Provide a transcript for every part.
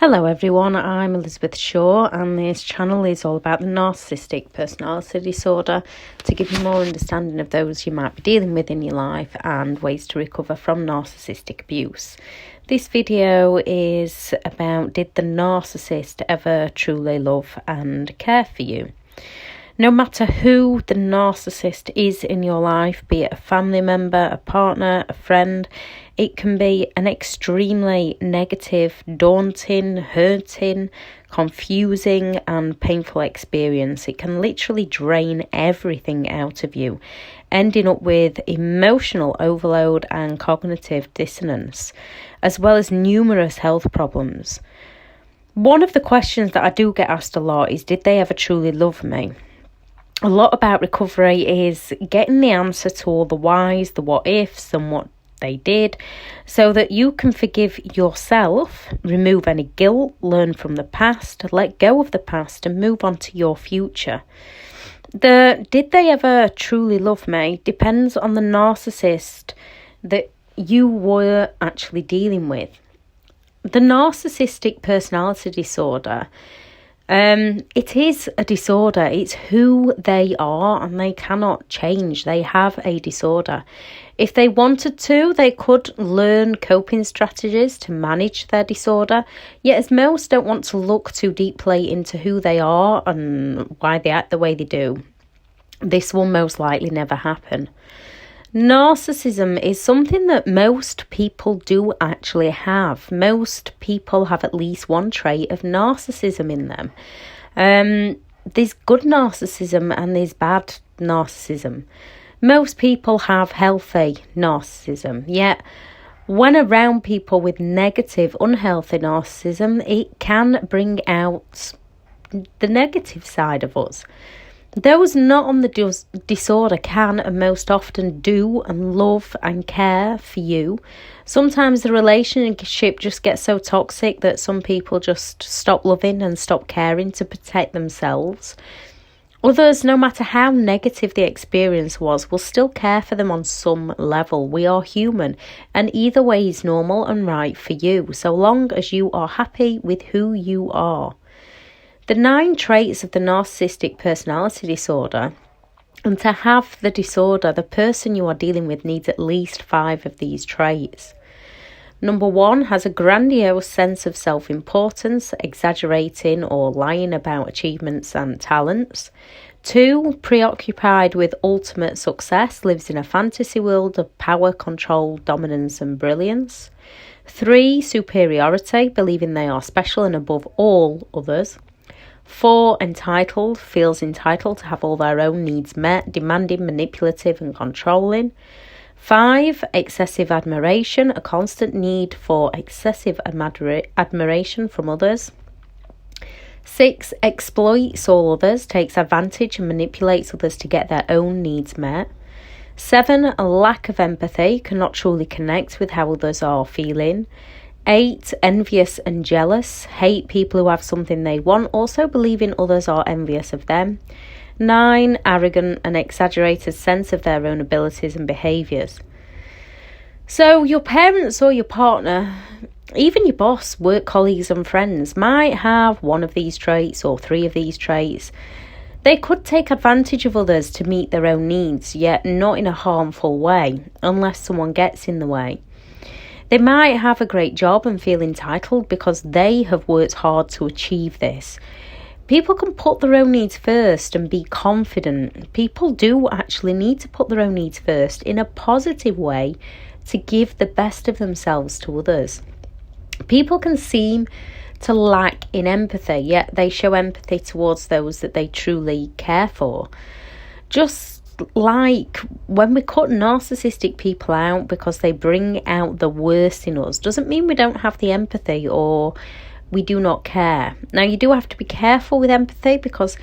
Hello everyone, I'm Elizabeth Shaw and this channel is all about the narcissistic personality disorder to give you more understanding of those you might be dealing with in your life and ways to recover from narcissistic abuse. This video is about, did the narcissist ever truly love and care for you? No matter who the narcissist is in your life, be it a family member, a partner, a friend, it can be an extremely negative, daunting, hurting, confusing and painful experience. It can literally drain everything out of you, ending up with emotional overload and cognitive dissonance, as well as numerous health problems. One of the questions that I do get asked a lot is, did they ever truly love me? A lot about recovery is getting the answer to all the whys, the what ifs and what they did, so that you can forgive yourself, remove any guilt, learn from the past, let go of the past and move on to your future. Did they ever truly love me depends on the narcissist that you were actually dealing with. The narcissistic personality disorder, it is a disorder. It's who they are and they cannot change. They have a disorder. If they wanted to, they could learn coping strategies to manage their disorder. Yet as most don't want to look too deeply into who they are and why they act the way they do, this will most likely never happen. Narcissism is something that most people do actually have. Most people have at least one trait of narcissism in them. There's good narcissism and there's bad narcissism. Most people have healthy narcissism, yet when around people with negative, unhealthy narcissism, it can bring out the negative side of us. Those not on the disorder can and most often do and love and care for you. Sometimes the relationship just gets so toxic that some people just stop loving and stop caring to protect themselves. Others, no matter how negative the experience was, will still care for them on some level. We are human, and either way is normal and right for you, so long as you are happy with who you are. The 9 traits of the narcissistic personality disorder, and to have the disorder, the person you are dealing with needs at least 5 of these traits. Number 1, has a grandiose sense of self-importance, exaggerating or lying about achievements and talents. 2, preoccupied with ultimate success, lives in a fantasy world of power, control, dominance and brilliance. 3, superiority, believing they are special and above all others. 4, entitled, feels entitled to have all their own needs met, demanding, manipulative and controlling. 5, excessive admiration, a constant need for excessive admiration from others. 6, exploits all others, takes advantage and manipulates others to get their own needs met. 7, a lack of empathy, cannot truly connect with how others are feeling. 8, envious and jealous, hate people who have something they want, also believing others are envious of them. 9, arrogant and exaggerated sense of their own abilities and behaviours. So your parents or your partner, even your boss, work colleagues and friends might have one of these traits or 3 of these traits. They could take advantage of others to meet their own needs, yet not in a harmful way, unless someone gets in the way. They might have a great job and feel entitled because they have worked hard to achieve this. People can put their own needs first and be confident. People do actually need to put their own needs first in a positive way to give the best of themselves to others. People can seem to lack in empathy, yet they show empathy towards those that they truly care for. Just like when we cut narcissistic people out because they bring out the worst in us, doesn't mean we don't have the empathy or we do not care. Now, you do have to be careful with empathy because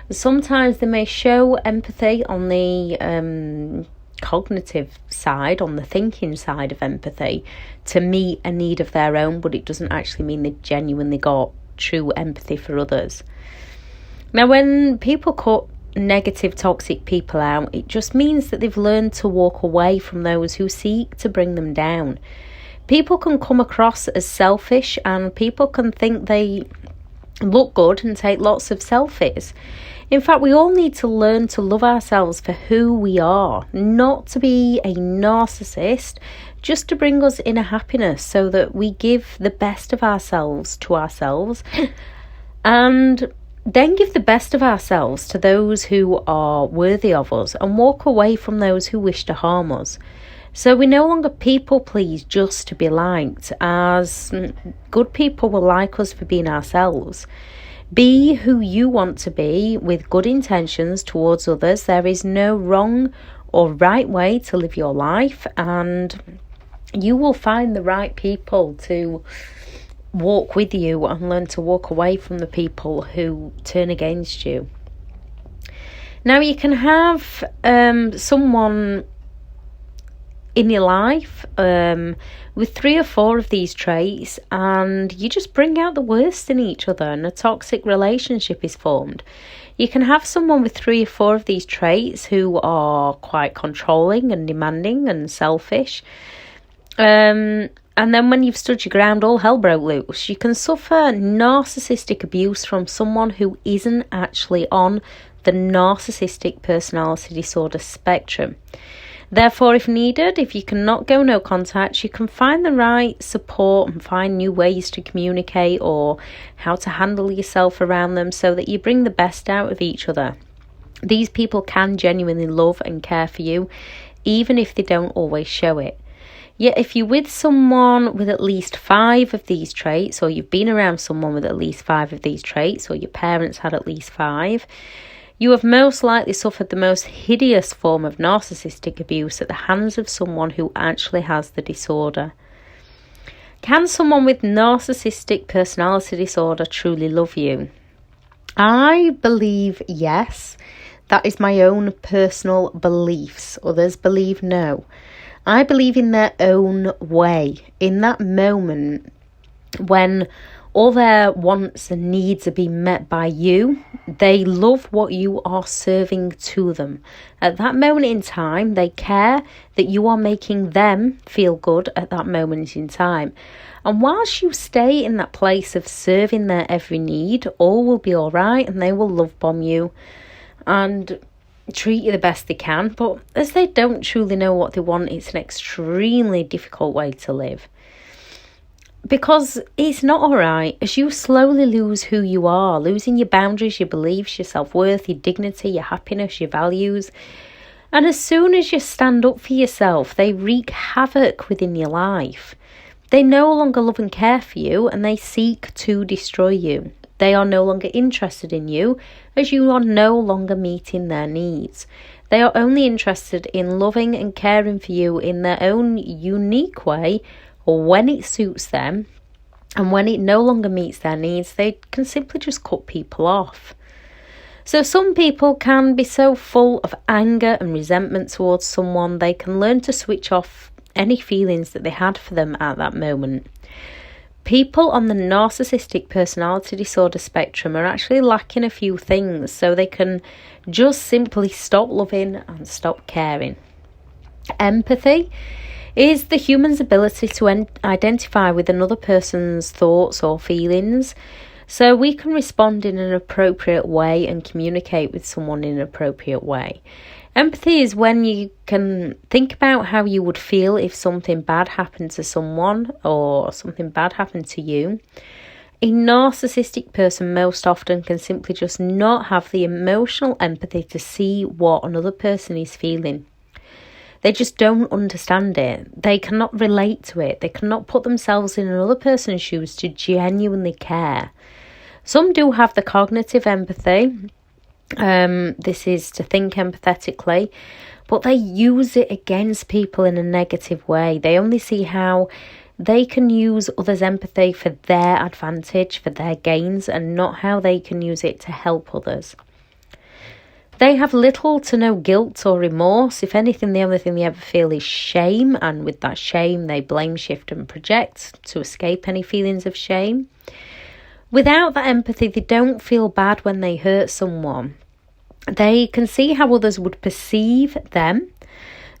sometimes they may show empathy on the cognitive side, on the thinking side of empathy to meet a need of their own, but it doesn't actually mean they genuinely got true empathy for others. Now, when people cut negative, toxic people out, it just means that they've learned to walk away from those who seek to bring them down. People can come across as selfish, and people can think they look good and take lots of selfies. In fact, we all need to learn to love ourselves for who we are, not to be a narcissist, just to bring us inner happiness so that we give the best of ourselves to ourselves and then give the best of ourselves to those who are worthy of us and walk away from those who wish to harm us. So we no longer people please just to be liked, as good people will like us for being ourselves. Be who you want to be with good intentions towards others. There is no wrong or right way to live your life, and you will find the right people to walk with you and learn to walk away from the people who turn against you. Now, you can have someone in your life with 3 or 4 of these traits, and you just bring out the worst in each other and a toxic relationship is formed. You can have someone with 3 or 4 of these traits who are quite controlling and demanding and selfish, and then when you've stood your ground, all hell broke loose. You can suffer narcissistic abuse from someone who isn't actually on the narcissistic personality disorder spectrum. Therefore, if needed, if you cannot go no contact, you can find the right support and find new ways to communicate or how to handle yourself around them so that you bring the best out of each other. These people can genuinely love and care for you, even if they don't always show it. Yet if you're with someone with at least 5 of these traits, or you've been around someone with at least 5 of these traits, or your parents had at least 5, you have most likely suffered the most hideous form of narcissistic abuse at the hands of someone who actually has the disorder. Can someone with narcissistic personality disorder truly love you? I believe yes. That is my own personal beliefs. Others believe no. I believe in their own way. In that moment when all their wants and needs are being met by you, they love what you are serving to them. At that moment in time, they care that you are making them feel good at that moment in time. And whilst you stay in that place of serving their every need, all will be all right, and they will love bomb you and treat you the best they can. But as they don't truly know what they want, it's an extremely difficult way to live. Because it's not alright as you slowly lose who you are, losing your boundaries, your beliefs, your self-worth, your dignity, your happiness, your values. And as soon as you stand up for yourself, they wreak havoc within your life. They no longer love and care for you, and they seek to destroy you. They are no longer interested in you as you are no longer meeting their needs. They are only interested in loving and caring for you in their own unique way, or when it suits them, and when it no longer meets their needs, they can simply just cut people off. So some people can be so full of anger and resentment towards someone, they can learn to switch off any feelings that they had for them at that moment. People on the narcissistic personality disorder spectrum are actually lacking a few things, so they can just simply stop loving and stop caring. Empathy is the human's ability to identify with another person's thoughts or feelings, so we can respond in an appropriate way and communicate with someone in an appropriate way. Empathy is when you can think about how you would feel if something bad happened to someone or something bad happened to you. A narcissistic person most often can simply just not have the emotional empathy to see what another person is feeling. They just don't understand it. They cannot relate to it. They cannot put themselves in another person's shoes to genuinely care. Some do have the cognitive empathy. This is to think empathetically, but they use it against people in a negative way. They only see how they can use others' empathy for their advantage, for their gains, and not how they can use it to help others. They have little to no guilt or remorse. If anything, the only thing they ever feel is shame, and with that shame they blame, shift and project to escape any feelings of shame. Without that empathy, they don't feel bad when they hurt someone. They can see how others would perceive them,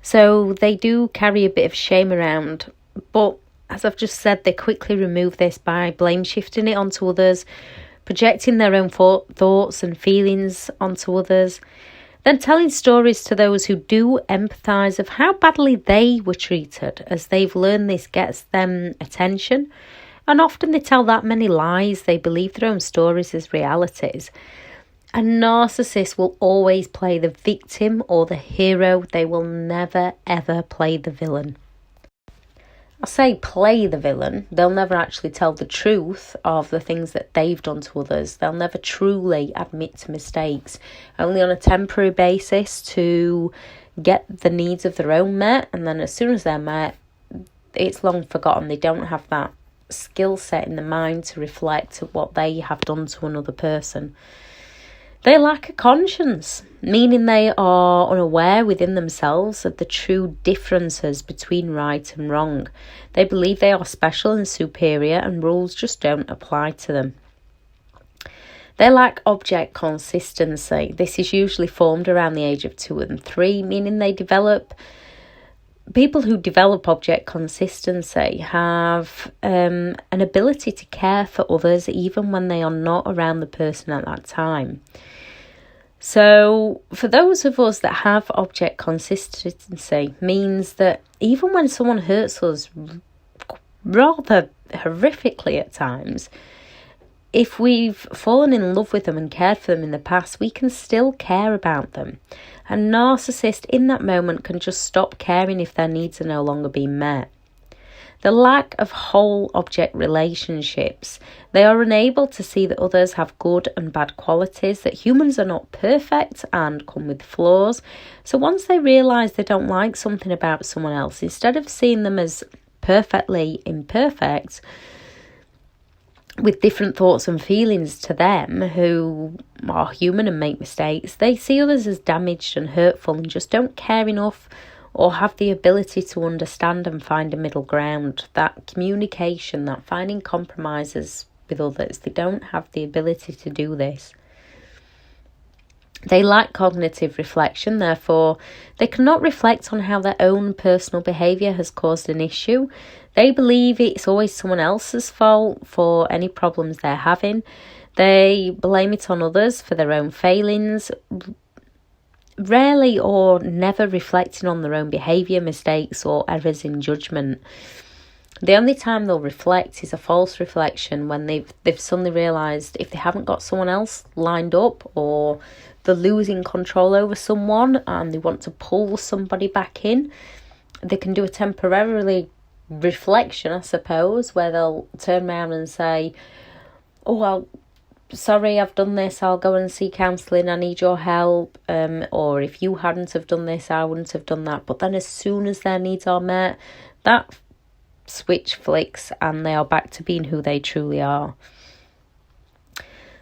so they do carry a bit of shame around. But as I've just said, they quickly remove this by blame shifting it onto others, projecting their own thoughts and feelings onto others, then telling stories to those who do empathise of how badly they were treated, as they've learned this gets them attention. And often they tell that many lies, they believe their own stories as realities. A narcissist will always play the victim or the hero. They will never, ever play the villain. I say play the villain. They'll never actually tell the truth of the things that they've done to others. They'll never truly admit to mistakes, only on a temporary basis to get the needs of their own met. And then as soon as they're met, it's long forgotten. They don't have that skill set in the mind to reflect what they have done to another person. They lack a conscience, meaning they are unaware within themselves of the true differences between right and wrong. They believe they are special and superior, and rules just don't apply to them. They lack object consistency. This is usually formed around the age of 2 and 3, meaning people who develop object consistency have an ability to care for others even when they are not around the person at that time. So for those of us that have object consistency, means that even when someone hurts us rather horrifically at times, if we've fallen in love with them and cared for them in the past, we can still care about them. A narcissist in that moment can just stop caring if their needs are no longer being met. The lack of whole object relationships. They are unable to see that others have good and bad qualities, that humans are not perfect and come with flaws. So once they realise they don't like something about someone else, instead of seeing them as perfectly imperfect, with different thoughts and feelings to them, who are human and make mistakes, they see others as damaged and hurtful and just don't care enough or have the ability to understand and find a middle ground. That communication, that finding compromises with others, they don't have the ability to do this. They lack cognitive reflection, therefore they cannot reflect on how their own personal behaviour has caused an issue. They believe it's always someone else's fault for any problems they're having. They blame it on others for their own failings, rarely or never reflecting on their own behaviour, mistakes or errors in judgment. The only time they'll reflect is a false reflection, when they've suddenly realised if they haven't got someone else lined up, or they're losing control over someone and they want to pull somebody back in. They can do a temporarily reflection, I suppose, where they'll turn around and say, sorry, I've done this, I'll go and see counselling, I need your help, or if you hadn't have done this, I wouldn't have done that. But then as soon as their needs are met, that switch flicks and they are back to being who they truly are.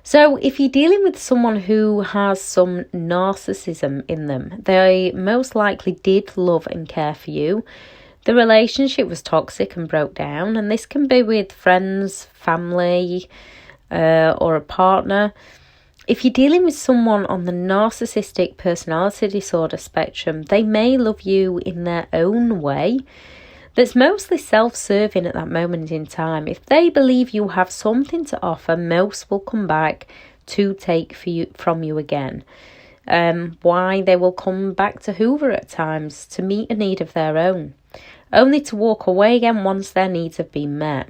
So if you're dealing with someone who has some narcissism in them, they most likely did love and care for you. The relationship was toxic and broke down, and this can be with friends, family, or a partner. If you're dealing with someone on the narcissistic personality disorder spectrum, they may love you in their own way that's mostly self-serving at that moment in time. If they believe you have something to offer, most will come back to take from you again. Why they will come back to Hoover at times to meet a need of their own, only to walk away again once their needs have been met.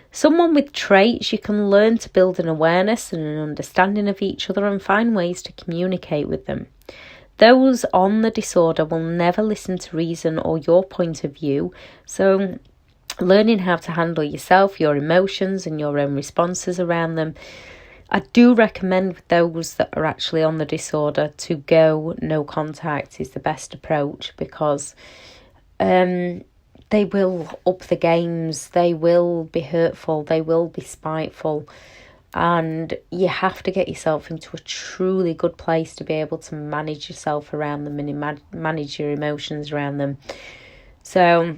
Someone with traits, you can learn to build an awareness and an understanding of each other and find ways to communicate with them. Those on the disorder will never listen to reason or your point of view, so learning how to handle yourself, your emotions and your own responses around them. I do recommend with those that are actually on the disorder to go no contact is the best approach, because they will up the games, they will be hurtful, they will be spiteful, and you have to get yourself into a truly good place to be able to manage yourself around them and manage your emotions around them. So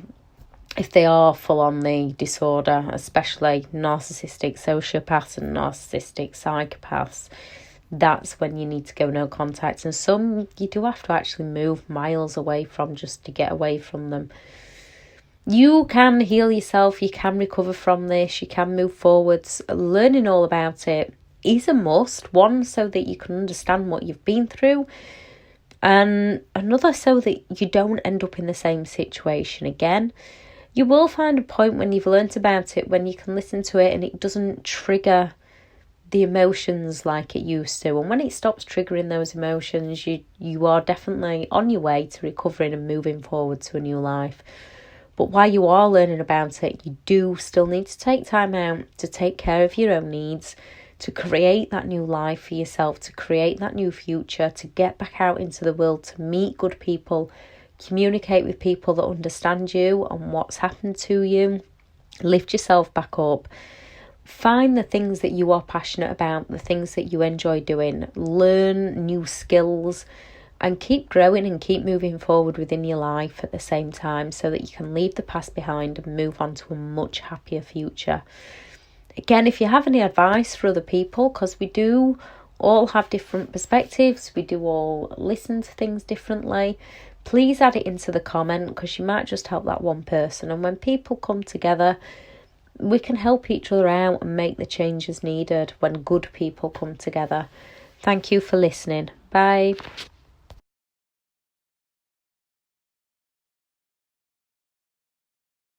if they are full on the disorder, especially narcissistic sociopaths and narcissistic psychopaths, that's when you need to go no contact. And some you do have to actually move miles away from just to get away from them. You can heal yourself, you can recover from this, you can move forwards. Learning all about it is a must. One, so that you can understand what you've been through, and another, so that you don't end up in the same situation again. You will find a point when you've learnt about it, when you can listen to it and it doesn't trigger the emotions like it used to. And when it stops triggering those emotions, you are definitely on your way to recovering and moving forward to a new life. But while you are learning about it, you do still need to take time out to take care of your own needs, to create that new life for yourself, to create that new future, to get back out into the world, to meet good people, communicate with people that understand you and what's happened to you, lift yourself back up. Find the things that you are passionate about, the things that you enjoy doing, learn new skills, and keep growing and keep moving forward within your life at the same time, so that you can leave the past behind and move on to a much happier future. Again, if you have any advice for other people, because we do all have different perspectives, we do all listen to things differently, please add it into the comment, because you might just help that one person. And when people come together, we can help each other out and make the changes needed when good people come together. Thank you for listening. Bye.